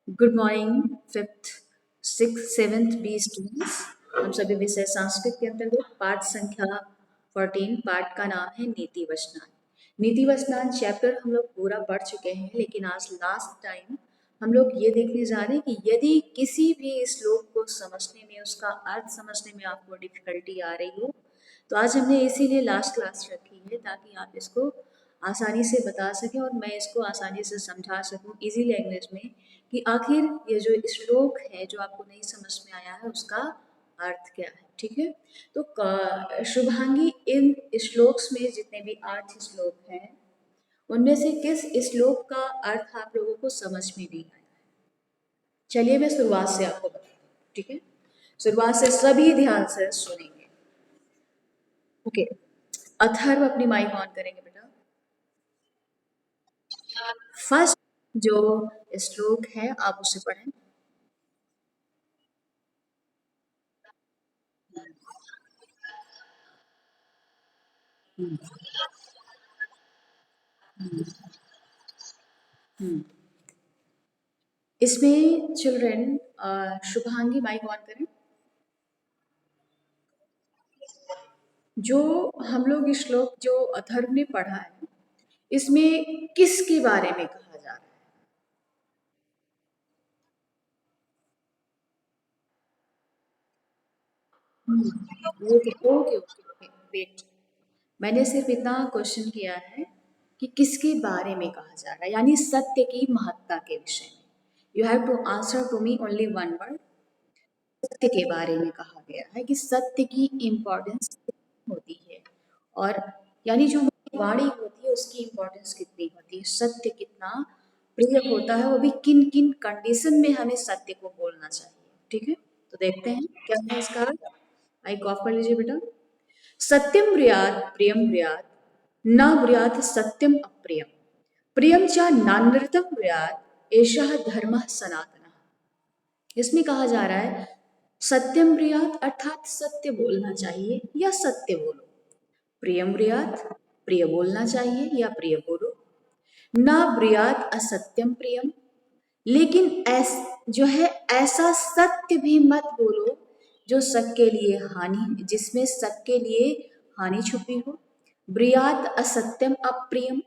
Good morning fifth six seventh B students. हम सभी विषय संस्कृत के अंतर्गत पाठ संख्या 14 पाठ का नाम है नीति वचनान। नीति वचनान चैप्टर हम लोग पूरा पढ़ चुके हैं, लेकिन आज लास्ट टाइम हम लोग ये देखने जा रहे हैं कि यदि किसी भी श्लोक को समझने में, उसका अर्थ समझने में आपको डिफिकल्टी आ रही हो, तो आज हमने इसीलिए लास्ट क्लास रखी है ताकि आप इसको आसानी से बता सकें और मैं इसको आसानी से समझा सकूं इजी लैंग्वेज में कि आखिर ये जो श्लोक है जो आपको नहीं समझ में आया है उसका अर्थ क्या है। ठीक है, तो शुभांगी इन श्लोक्स में जितने भी 8 श्लोक हैं उनमें से किस श्लोक का अर्थ आप लोगों को समझ में नहीं आया? चलिए मैं शुरुआत से आपको बताती हूँ। ठीक है, शुरुआत से सभी ध्यान से सुनेंगे। ओके, अथर्व अपनी माइक ऑन करेंगे बेटा। फर्स्ट जो श्लोक है आप उसे पढ़ें। इसमें चिल्ड्रन, शुभांगी माइक ऑन करें। जो हम लोग श्लोक जो अथर्व ने पढ़ा है इसमें किसके बारे में कहा जा रहा है? ओके ओके ओके, वेट, मैंने सिर्फ इतना क्वेश्चन किया है कि किसके बारे में कहा जा रहा है, यानी सत्य की महत्ता के विषय में। You have to answer to me only one word. सत्य के बारे में कहा गया है कि सत्य की इम्पोर्टेंस होती है, और यानी जो हमारी वाणी होती है उसकी इम्पोर्टेंस कितनी होती है, सत्य कितना प्रिय होता है, वो भी किन किन कंडीशन में हमें सत्य को बोलना चाहिए। ठीक है, तो देखते हैं क्या है इसका अर्थ। आई कॉफ कर लीजिए बेटा। सत्यम ब्रियात प्रियम ब्रियात न ब्रियात सत्यम अप्रियम प्रियम च नानृतम ब्रियात एषः धर्म सनातन। इसमें कहा जा रहा है सत्यम ब्रियात अर्थात सत्य बोलना चाहिए या सत्य बोलो, प्रियम ब्रियात प्रिय बोलना चाहिए या प्रिय बोलो, ना ब्रियात असत्यम प्रियम, लेकिन जो है ऐसा सत्य भी मत बोलो जो सक के लिए हानि, जिसमें सक के लिए हानि छुपी हो। ब्रियात असत्यम अप्रियम,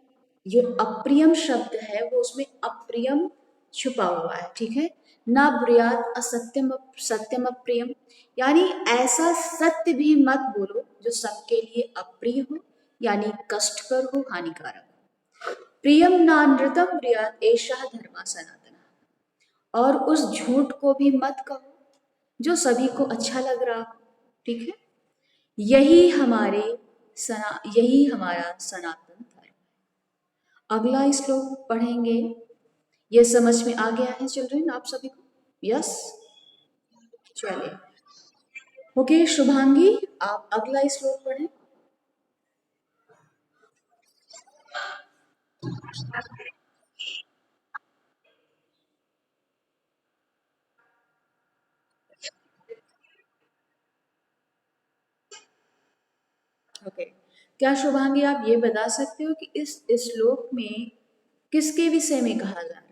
जो अप्रियम शब्द है वो उसमें अप्रियम छुपा हुआ है। ठीक है, ना ब्रियात असत्यम सत्यम अप्रियम, यानी ऐसा सत्य भी मत बोलो जो सबके लिए अप्रिय हो, यानी कष्टकर हो, हानिकारक हो। प्रियम नानृतम ब्रियात एषः धर्मा सनातन, और उस झूठ को भी मत कहो जो सभी को अच्छा लग रहा हो। ठीक है, यही हमारा सनातन धर्म। अगला श्लोक पढ़ेंगे। ये समझ में आ गया है चिल्ड्रन आप सभी को? यस, चलिए। ओके शुभांगी, आप अगला श्लोक पढ़ें। ओके, क्या शुभांगी आप ये बता सकते हो कि इस श्लोक में किसके विषय में कहा जा रहा है?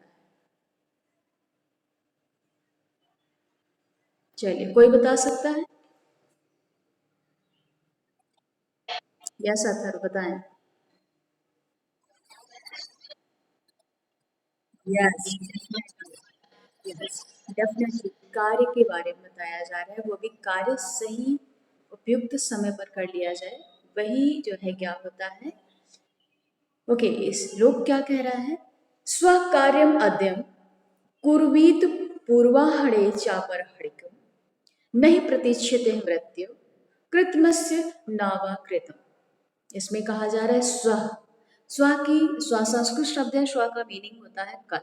चलिए, कोई बता सकता है? यस सर, बताएं। यस, यस, डेफिनेटली कार्य के बारे में बताया जा रहा है, वो भी कार्य सही उपयुक्त समय पर कर लिया जाए, वही जो है क्या होता है। ओके, इस श्लोक क्या कह रहा है? स्वकार्यम अद्यम कुर्वीत पूर्वाहणे चापरहणिकम नहीं प्रतीक्षित मृत्यु कृतमस्य नावा कृतम। इसमें कहा जा रहा है स्व, स्व संस्कृत शब्द है, स्व का मीनिंग होता है कल।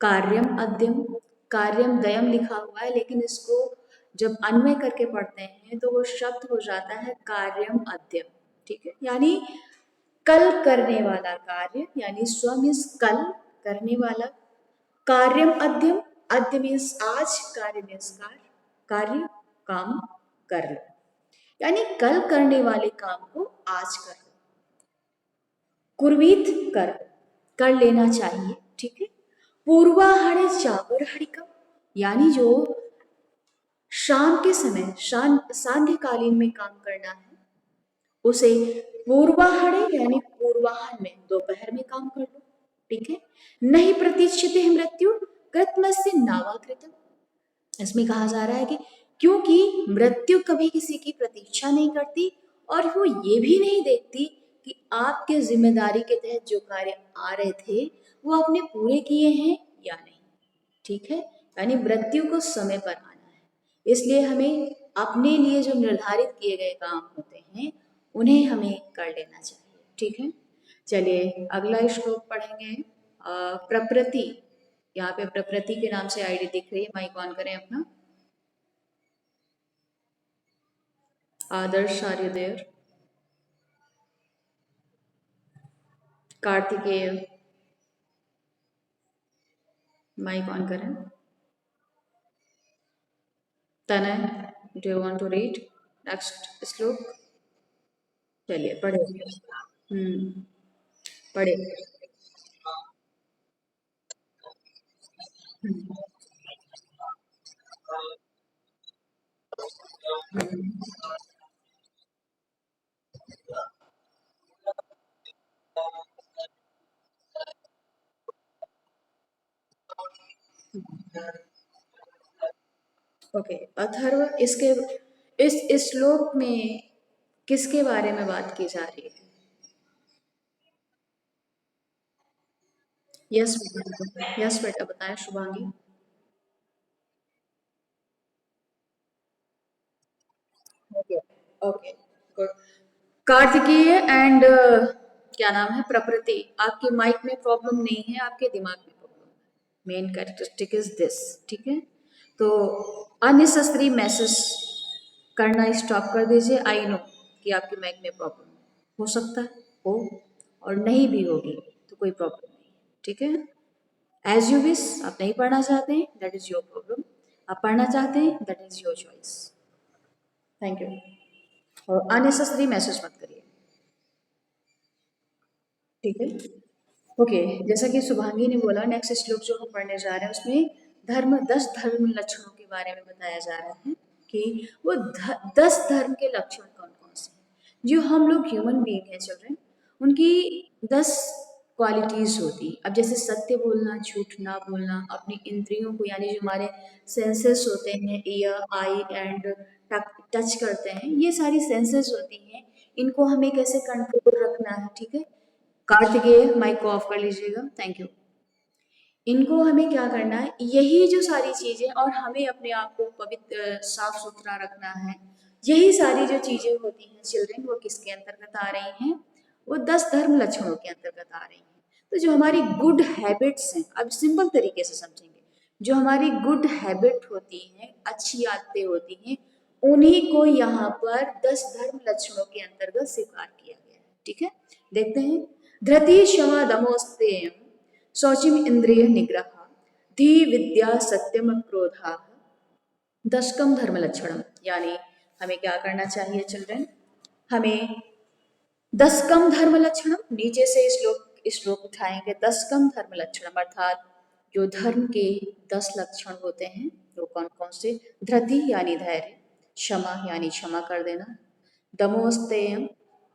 कार्यम अद्यम, कार्यम दयम लिखा हुआ है, लेकिन इसको जब अन्वय करके पढ़ते हैं तो वो शब्द हो जाता है कार्यम अद्यम। ठीक है, यानी कल करने वाला कार्य, यानी स्व मीन्स कल करने वाला, कार्यम अद्यम, अद्य मीन्स आज, कार्य मीन्स कार्य, काम कर लो, यानी कल करने वाले काम को आज कर लो। कुर्वीत कर लेना चाहिए। ठीक है, पूर्वाहरे जागर हरिकम, यानी जो शाम के समय सांध्यकालीन में काम करना है उसे पूर्वाहरे यानी पूर्वाहन में दोपहर में काम कर लो। ठीक है। नहीं प्रतीक्षिते मृत्यु कृतमस्य नावाकृतम। इसमें कहा जा रहा है कि क्योंकि मृत्यु कभी किसी की प्रतीक्षा नहीं करती और वो ये भी नहीं देखती कि आपके जिम्मेदारी के तहत जो कार्य आ रहे थे वो आपने पूरे किए हैं या नहीं। ठीक है। यानी मृत्यु को समय पर आना है, इसलिए हमें अपने लिए जो निर्धारित किए गए काम होते हैं उन्हें हमें कर लेना चाहिए। ठीक है। चलिए अगला श्लोक पढ़ेंगे। प्रकृति, यहाँ पे प्रकृति के नाम से आईडी दिख रही है, माइक ऑन करें अपना। आदर्श आर्यदेव, कार्तिकेय, माइक ऑन करें। Tanay, do you want to read next shloka? चलिए पढ़े। पढ़े। ओके अथर्व, इसके इस श्लोक में किसके बारे में बात की जा रही है? यस बेटा, यस बेटा बताएं Shubhangi. Okay okay good. Kartikeya and क्या नाम है, प्रकृति, आपके माइक में प्रॉब्लम नहीं है, आपके दिमाग में प्रॉब्लम है। Main characteristic is this. ठीक है। तो अननेसेसरी मैसेज करना स्टॉप कर दीजिए। आई नो कि आपके माइक में प्रॉब्लम हो सकता है, हो और नहीं भी होगी तो कोई प्रॉब्लम नहीं। ठीक है। एज यू विश, आप नहीं पढ़ना चाहते हैं दैट इज योर प्रॉब्लम, आप पढ़ना चाहते हैं that is your choice. Thank you. और अननेसेसरी मैसेज मत करिए। ठीक है। ओके जैसा कि शुभांगी ने बोला, नेक्स्ट श्लोक जो हम पढ़ने जा रहे हैं उसमें धर्म 10 धर्म लक्षणों के बारे में बताया जा रहा है कि वो 10 धर्म के लक्षण कौन कौन से हैं जो हम लोग ह्यूमन बीइंग हैं चिल्ड्रन, उनकी 10 क्वालिटीज होती। अब जैसे सत्य बोलना, झूठ ना बोलना, अपनी इंद्रियों को यानी जो हमारे सेंसेस होते हैं, ईयर, आई एंड टच करते हैं, ये सारी सेंसेस होती हैं, इनको हमें कैसे कंट्रोल रखना है। ठीक है। कार्तिकेय माइक को ऑफ कर लीजिएगा, थैंक यू। इनको हमें क्या करना है, यही जो सारी चीजें, और हमें अपने आप को पवित्र साफ सुथरा रखना है, यही सारी जो चीजें होती हैं चिल्ड्रन, वो किसके अंतर्गत आ रही हैं? वो 10 धर्म लक्षणों के अंतर्गत आ रही हैं। तो जो हमारी गुड हैबिट्स हैं, अब सिंपल तरीके से समझेंगे, जो हमारी गुड हैबिट होती हैं, अच्छी आदतें होती हैं, उन्हीं को यहाँ पर 10 धर्म लक्षणों के अंतर्गत स्वीकार किया गया है। ठीक है। देखते हैं। धृति क्षमा दमोस्तेय शौचिम इंद्रिय निग्रह धी विद्या सत्यम क्रोधा दशकम धर्म लक्षणम। यानी हमें क्या करना चाहिए चिल्ड्रन, हमें दशकम धर्म लक्षणम, नीचे से श्लोक उठाएंगे। दशकम धर्म लक्षणम अर्थात जो धर्म के 10 लक्षण होते हैं वो कौन कौन से? धृति यानी धैर्य, क्षमा यानी क्षमा कर देना, दमोस्तेयम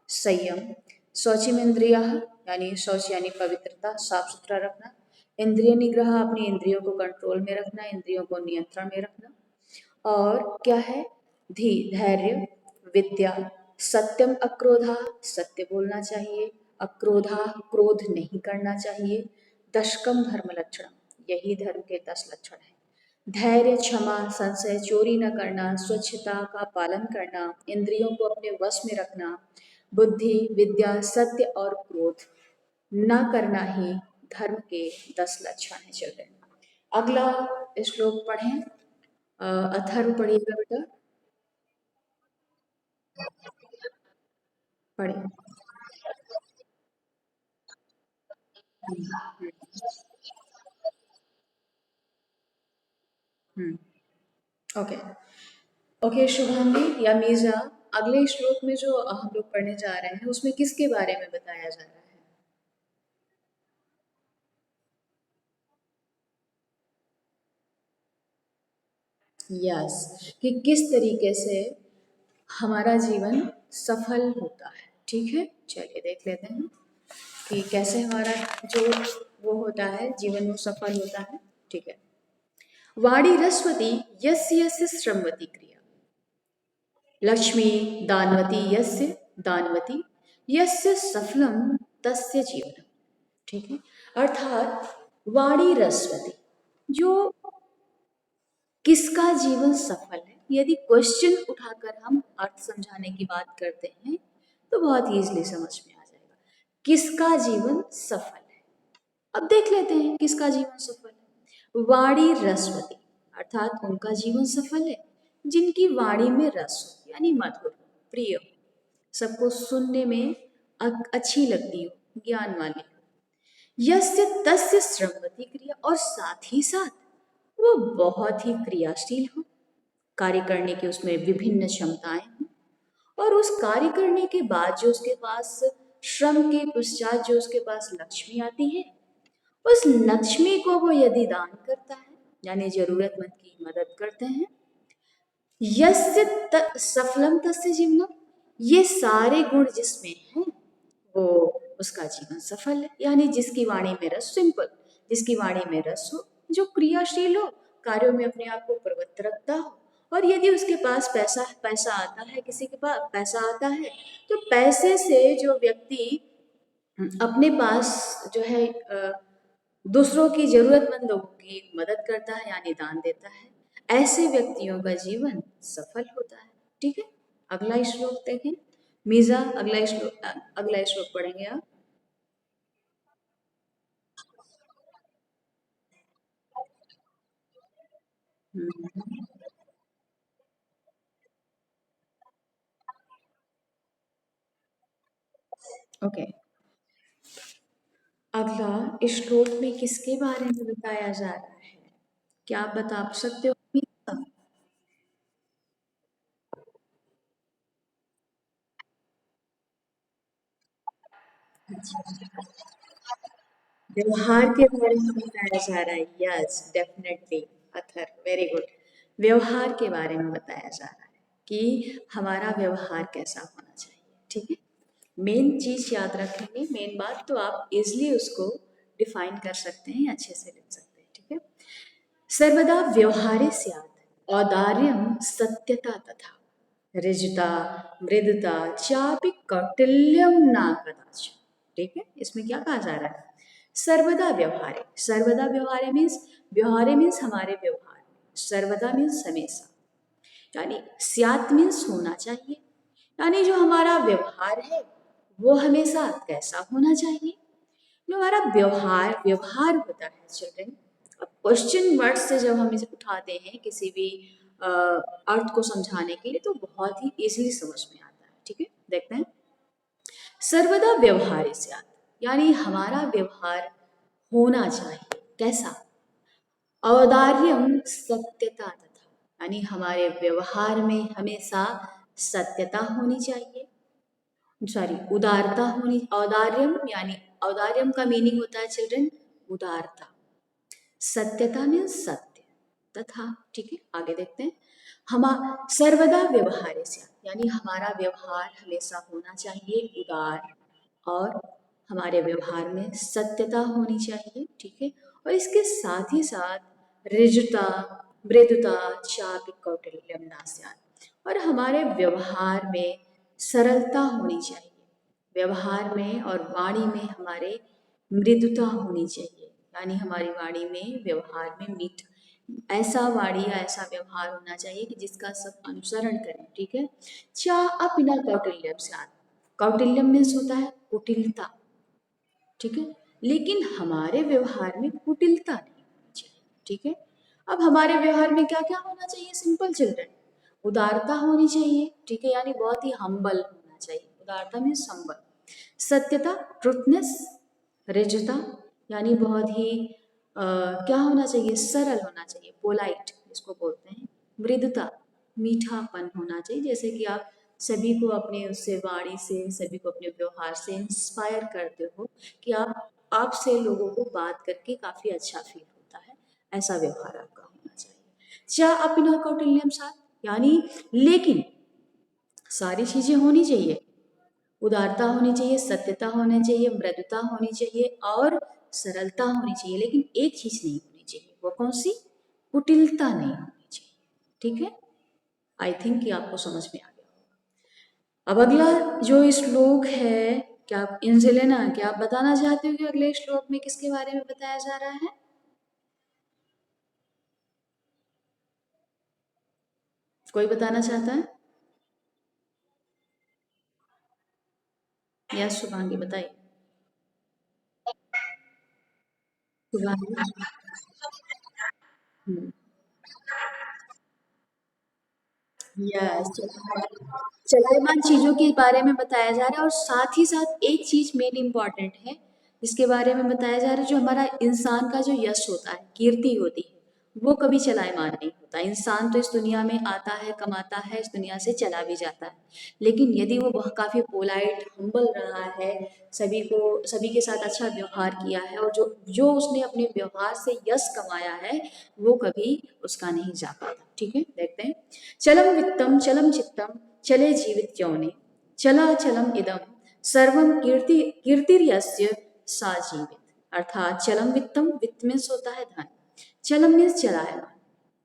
संयम, शौचिमेंद्रिया यानी शौच यानी पवित्रता, साफ सुथरा रखना, इंद्रिय निग्रह अपनी इंद्रियों को कंट्रोल में रखना, इंद्रियों को नियंत्रण में रखना, और क्या है? धी धैर्य, विद्या, सत्यम अक्रोधा सत्य बोलना चाहिए, अक्रोधा क्रोध नहीं करना चाहिए, दशकम धर्म लक्षण यही धर्म के 10 लक्षण हैं। धैर्य, क्षमा, संशय, चोरी न करना, स्वच्छता का पालन करना, इंद्रियों को अपने वश में रखना, बुद्धि, विद्या, सत्य और क्रोध न करना ही धर्म के 10 लक्षण हैं चिल्ड्रन। अगला श्लोक पढ़ें। अथर्व पढ़िएगा बेटा, पढ़ें। हम्म। ओके ओके शुभांगी या मीजा, अगले श्लोक में जो हम लोग पढ़ने जा रहे हैं उसमें किसके बारे में बताया जा रहा है? यस, कि किस तरीके से हमारा जीवन सफल होता है। ठीक है, चलिए देख लेते हैं कि कैसे हमारा जो वो होता है जीवन वो सफल होता है। ठीक है, वाणी रस्वती यस्य यस्य श्रमवती क्रिया, लक्ष्मी दानवती यस्य दानवती, यस्य सफलम तस्य जीवन। ठीक है, अर्थात वाणी रस्वती, जो किसका जीवन सफल है, यदि क्वेश्चन उठाकर हम अर्थ समझाने की बात करते हैं तो बहुत ईजिली समझ में आ जाएगा किसका जीवन सफल है। अब देख लेते हैं किसका जीवन सफल है। वाणी रसवती, अर्थात उनका जीवन सफल है जिनकी वाणी में रस हो, यानी मधुर, प्रिय हो, सबको सुनने में अच्छी लगती हो, ज्ञान वाली हो। यस्य तस्य श्रमवती क्रिया, और साथ ही साथ वो बहुत ही क्रियाशील हो, कार्य करने की उसमें विभिन्न क्षमताएं हों, और उस कार्य करने के बाद जो उसके पास श्रम के पश्चात जो उसके पास लक्ष्मी आती है, उस लक्ष्मी को वो यदि दान करता है, यानी जरूरतमंद की मदद करते हैं, यस्य सफलम तस्य जीवनम, ये सारे गुण जिसमें हैं वो उसका जीवन सफल है। यानी जिसकी वाणी में रस, सिंपल, जिसकी वाणी में रस हो, जो क्रियाशील हो, कार्यों में अपने आप को प्रवृत्त रखता हो, और यदि उसके पास पैसा पैसा आता है, किसी के पास पैसा आता है, तो पैसे से जो व्यक्ति अपने पास जो है दूसरों की जरूरतमंद लोगों की मदद करता है, यानी दान देता है, ऐसे व्यक्तियों का जीवन सफल होता है। ठीक है, अगला श्लोक देखें। मीजा, अगला श्लोक पढ़ेंगे आप। ओके, अगला इस श्लोक में किसके बारे में बताया जा रहा है, क्या आप बता सकते हो मीजा? व्यवहार के बारे में बताया जा रहा है। Yes, definitely Athar, very good. व्यवहार के बारे में बताया जा रहा है कि हमारा व्यवहार कैसा होना चाहिए। ठीक है, मेन चीज याद रखेंगे, मेन बात तो आप इजली उसको डिफाइन कर सकते हैं, अच्छे से लिख सकते हैं। ठीक है, सर्वदा व्यवहारे स्यात् औदार्यं सत्यता तथा ऋजुता मृदुता चापि कौटिल्यम ना कदाचन। ठीक है, इसमें क्या कहा जा रहा है, सर्वदा व्यवहारे, सर्वदा व्यवहारे मीन्स, व्यवहारे मीन्स हमारे व्यवहार, सर्वदा मीन्स हमेशा, यानी स्यात् मीन्स होना चाहिए, यानी जो हमारा व्यवहार है वो हमेशा कैसा होना चाहिए। जो हमारा व्यवहार व्यवहार होता है चिल्ड्रन, अब क्वेश्चन वर्ड से जब हम इसे उठाते हैं किसी भी अर्थ को समझाने के लिए, तो बहुत ही इजीली समझ में आता है। ठीक है, देखते हैं। सर्वदा व्यवहार से यानी हमारा व्यवहार होना चाहिए कैसा, औदार्यम सत्यता तथा, यानी हमारे व्यवहार में हमेशा सत्यता होनी चाहिए, सॉरी उदारता होनी, औदार्यम यानी, औदार्यम का मीनिंग होता है चिल्ड्रन उदारता, सत्यता मीन्स सत्य, तथा। ठीक है, आगे देखते हैं। हम सर्वदा व्यवहार से, यानी हमारा व्यवहार हमेशा होना चाहिए उदार, और हमारे व्यवहार में सत्यता होनी चाहिए। ठीक है, और इसके साथ ही साथ ऋजुता मृदुता चापि कौटिल्यम नास्यात्, और हमारे व्यवहार में सरलता होनी चाहिए, व्यवहार में और वाणी में हमारे मृदुता होनी चाहिए, यानी हमारी वाणी में व्यवहार में मीठ, ऐसा वाणी या ऐसा व्यवहार होना चाहिए कि जिसका सब अनुसरण करें। ठीक है, चा अपिना कौटिल्यम स्यात्, कौटिल्यम मीन्स होता है कुटिलता। ठीक है, लेकिन हमारे व्यवहार में कुटिलता नहीं होनी चाहिए। ठीक है, अब हमारे व्यवहार में क्या क्या होना चाहिए, सिंपल चिल्ड्रन, उदारता होनी चाहिए। ठीक है, यानी बहुत ही हम्बल होना चाहिए, उदारता में संबल, सत्यता ट्रुथनेस, ऋजुता यानी बहुत ही क्या होना चाहिए, सरल होना चाहिए, पोलाइट जिसको बोलते हैं, मृदुता मीठापन होना चाहिए, जैसे कि आप सभी को अपने उससे वाणी से, सभी को अपने व्यवहार से इंस्पायर करते हो कि आप आपसे लोगों को बात करके काफ़ी अच्छा फील होता है, ऐसा व्यवहार आपका होना चाहिए। चा अपिना कौटिल्यम साथ, यानी लेकिन सारी चीजें होनी चाहिए, उदारता होनी चाहिए, सत्यता होनी चाहिए, मृदुता होनी चाहिए और सरलता होनी चाहिए, लेकिन एक चीज नहीं होनी चाहिए। वो कौन सी? कुटिलता नहीं होनी चाहिए। ठीक है, आई थिंक कि आपको समझ में आ गया। अब अगला जो श्लोक है, क्या आप इंजेलेना, क्या आप बताना चाहते हो कि अगले श्लोक में किसके बारे में बताया जा रहा है? कोई बताना चाहता है? यस शुभांगी बताइए। शुभांगी। हम्म, यस, चलायमान चीजों के बारे में बताया जा रहा है और साथ ही साथ एक चीज मेन इंपॉर्टेंट है जिसके बारे में बताया जा रहा है, जो हमारा इंसान का जो यश होता है, कीर्ति होती है, वो कभी चलायमान नहीं होता। इंसान तो इस दुनिया में आता है, कमाता है, इस दुनिया से चला भी जाता है, लेकिन यदि वो बहुत काफी पोलाइट, हम्बल रहा है, सभी के साथ अच्छा व्यवहार किया है और जो जो उसने अपने व्यवहार से यश कमाया है, वो कभी उसका नहीं जा पाता। ठीक है, देखते हैं। चलम वित्तम चलम चित्तम चले जीवित यौने चला चलम इदम सर्वम कीर्तिर्यस्य सा जीवित। अर्थात चलम वित्तम, वित्त मीन्स होता है धन, चलम मीन्स चलायमान,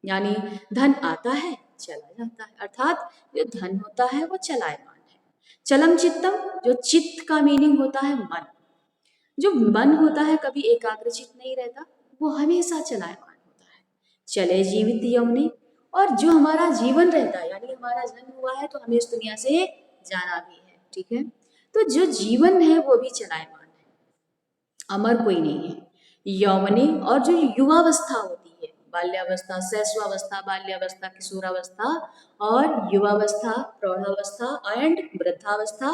यानी धन आता है चला जाता है, अर्थात जो धन होता है वो चलायमान है। चलम चित्तम, जो चित्त का मीनिंग होता है मन, जो मन होता है कभी एकाग्रचित नहीं रहता, वो हमेशा चलायमान होता है। चले जीवित यमुने, और जो हमारा जीवन रहता है, यानी हमारा जन्म हुआ है तो हमें इस दुनिया से जाना भी है। ठीक है, तो जो जीवन है वो भी चलायमान है, अमर कोई नहीं है। यौवने, और जो युवावस्था होती है, बाल्यावस्था, शैशवावस्था, बाल्यावस्था, किशोरावस्था और युवावस्था, प्रौढ़ावस्था एंड वृद्धावस्था,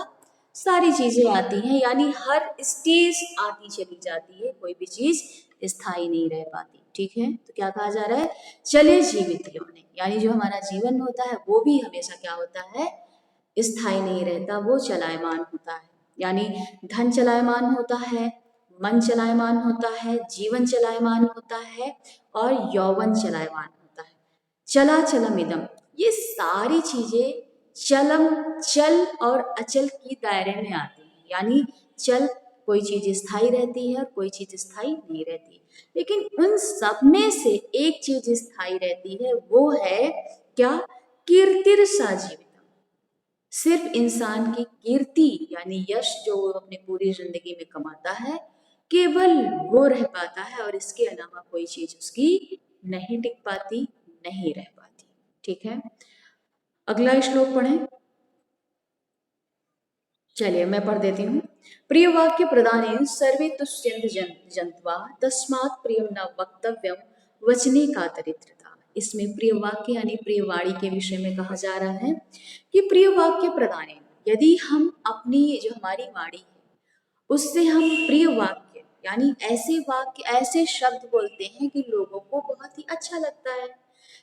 सारी चीजें आती हैं, यानी हर स्टेज आती चली जाती है, कोई भी चीज स्थायी नहीं रह पाती। ठीक है, तो क्या कहा जा रहा है? चले जीवित यौवने, यानी जो हमारा जीवन होता है वो भी हमेशा क्या होता है? स्थायी नहीं रहता, वो चलायमान होता है। यानी धन चलायमान होता है, मन चलायमान होता है, जीवन चलायमान होता है और यौवन चलायमान होता है। चला चलम इदम, ये सारी चीजें चलम, चल और अचल की दायरे में आती हैं। यानी चल, कोई चीज स्थायी रहती है और कोई चीज स्थायी नहीं रहती, लेकिन उन सब में से एक चीज स्थायी रहती है, वो है क्या? कीर्तिर सा जीवित। सिर्फ इंसान की कीर्ति यानी यश जो वो अपनी पूरी जिंदगी में कमाता है, केवल वो रह पाता है और इसके अलावा कोई चीज उसकी नहीं टिक पाती, नहीं रह पाती। ठीक है, अगला श्लोक पढ़ें। चलिए मैं पढ़ देती हूँ। प्रिय वाक्य प्रदान सर्वे तुष्यंत जंतवा तस्मात् प्रियम न वक्तव्यम वचने का दरिद्रता। इसमें प्रिय वाक्य यानी प्रिय वाणी के विषय में कहा जा रहा है कि प्रिय वाक्य प्रदान, यदि हम अपनी जो हमारी वाणी है उससे हम प्रिय वाक्य यानी ऐसे वाक्य, ऐसे शब्द बोलते हैं कि लोगों को बहुत ही अच्छा लगता है।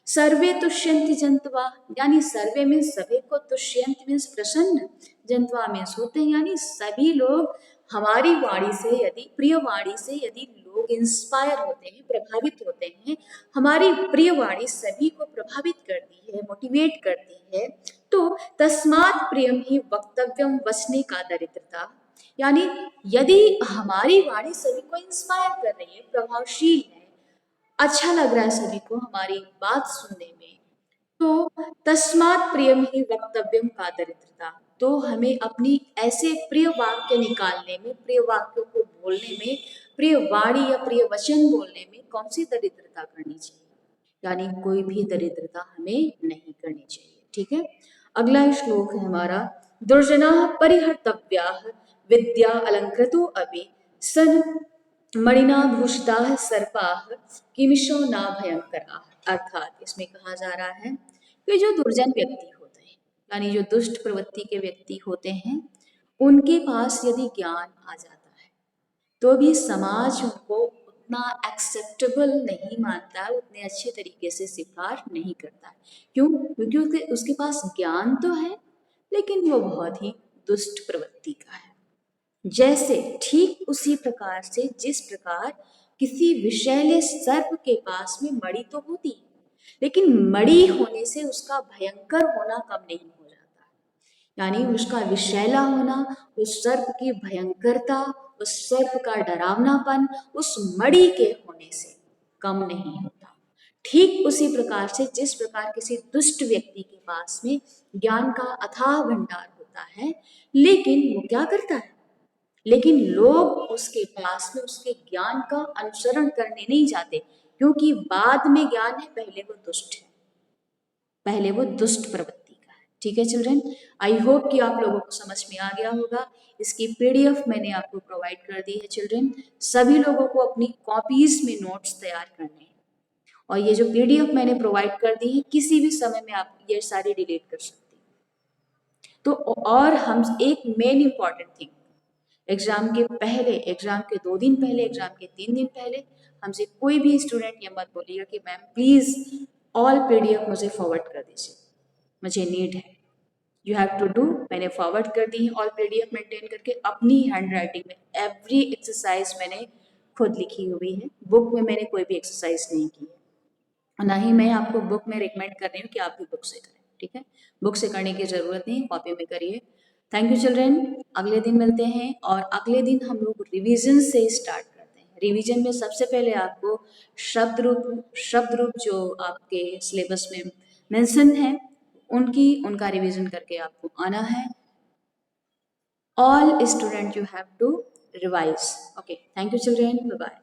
सर्वे तुष्यंति जंतवा, यानी सर्वे में सभी को, तुष्यंत मीन्स प्रसन्न, जंतवा मीन्स होते हैं, यानी सभी लोग हमारी वाणी से, यदि प्रिय वाणी से यदि लोग इंस्पायर होते हैं, प्रभावित होते हैं, हमारी प्रिय वाणी सभी को प्रभावित करती है, मोटिवेट करती है, तो तस्मात् प्रियम ही वक्तव्यम वचने का दरिद्रता, यानी यदि हमारी वाणी सभी को इंस्पायर कर रही है, प्रभावशील है, अच्छा लग रहा है सभी को हमारी बात सुनने में, तो तस्मात् प्रियम ही वक्तव्यम का दरिद्रता, तो हमें अपनी ऐसे प्रिय वाक्य निकालने में, प्रिय वाक्यों को बोलने में, प्रिय वाणी या प्रिय वचन बोलने में कौन सी दरिद्रता करनी चाहिए? यानी कोई भी दरिद्रता हमें नहीं करनी चाहिए। ठीक है, अगला श्लोक है हमारा। दुर्जना परिहर्तव्या विद्या अलंकृतो अपि सन मणिना भूषिता सर्पा किमिशो ना भयंकरा। अर्थात इसमें कहा जा रहा है कि जो दुर्जन व्यक्ति होते हैं, यानी जो दुष्ट प्रवृत्ति के व्यक्ति होते हैं, उनके पास यदि ज्ञान आ जाता है तो भी समाज उनको उतना एक्सेप्टेबल नहीं मानता है, उतने अच्छे तरीके से स्वीकार नहीं करता है। क्यों? क्योंकि उसके पास ज्ञान तो है लेकिन वो बहुत ही दुष्ट प्रवृत्ति का है। जैसे ठीक उसी प्रकार से जिस प्रकार किसी विषैले सर्प के पास में मणि तो होती है, लेकिन मणि होने से उसका भयंकर होना कम नहीं हो जाता, यानी उसका विषैला होना, उस सर्प की भयंकरता, उस सर्प का डरावनापन उस मणि के होने से कम नहीं होता। ठीक उसी प्रकार से जिस प्रकार किसी दुष्ट व्यक्ति के पास में ज्ञान का अथाह भंडार होता है, लेकिन वो क्या करता है, लेकिन लोग उसके पास में उसके ज्ञान का अनुसरण करने नहीं जाते, क्योंकि बाद में ज्ञान है, पहले वो दुष्ट है, पहले वो दुष्ट प्रवृत्ति का है। ठीक है चिल्ड्रन, आई होप कि आप लोगों को समझ में आ गया होगा। इसकी पीडीएफ मैंने आपको प्रोवाइड कर दी है चिल्ड्रन। सभी लोगों को अपनी कॉपीज में नोट्स तैयार करने हैं, और ये जो पीडीएफ मैंने प्रोवाइड कर दी है, किसी भी समय में आप ये सारी डिलीट कर सकते हैं। तो और हम एक मेन इंपॉर्टेंट थिंग, एग्जाम के पहले, एग्जाम के 2 दिन पहले, एग्जाम के 3 दिन पहले हमसे कोई भी स्टूडेंट ये मत बोलिएगा कि मैम प्लीज ऑल पीडीएफ मुझे फॉरवर्ड कर दीजिए, मुझे नीड है। यू हैव टू डू, मैंने फॉरवर्ड कर दी ऑल पीडीएफ मेंटेन करके अपनी हैंड राइटिंग में। एवरी एक्सरसाइज मैंने खुद लिखी हुई है, बुक में मैंने कोई भी एक्सरसाइज नहीं की है, और ना ही मैं आपको बुक में रिकमेंड कर रही हूँ कि आप भी बुक से करें। ठीक है, बुक से करने की जरूरत नहीं, कॉपी में करिए। थैंक यू चिल्ड्रन, अगले दिन मिलते हैं, और अगले दिन हम लोग रिवीजन से स्टार्ट करते हैं। रिवीजन में सबसे पहले आपको शब्द रूप जो आपके सिलेबस में मेंशन है उनका रिवीजन करके आपको आना है। All student you have to revise. Okay, thank you children, bye bye.